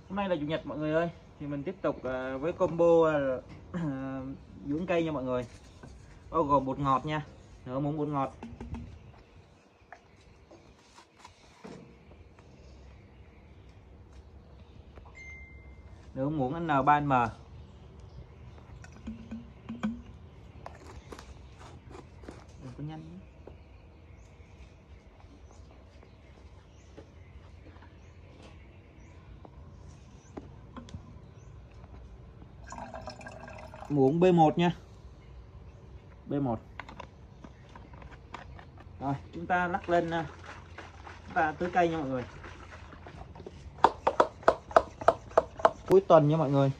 Hôm nay là chủ nhật mọi người ơi, thì mình tiếp tục với combo dưỡng cây nha mọi người, bao gồm bột ngọt nha, nửa muỗng bột ngọt, nửa muỗng N3M, đừng có nhanh, muỗng B1 nha, B1. Rồi chúng ta lắc lên, chúng ta tưới cây nha mọi người. Cuối tuần nha mọi người.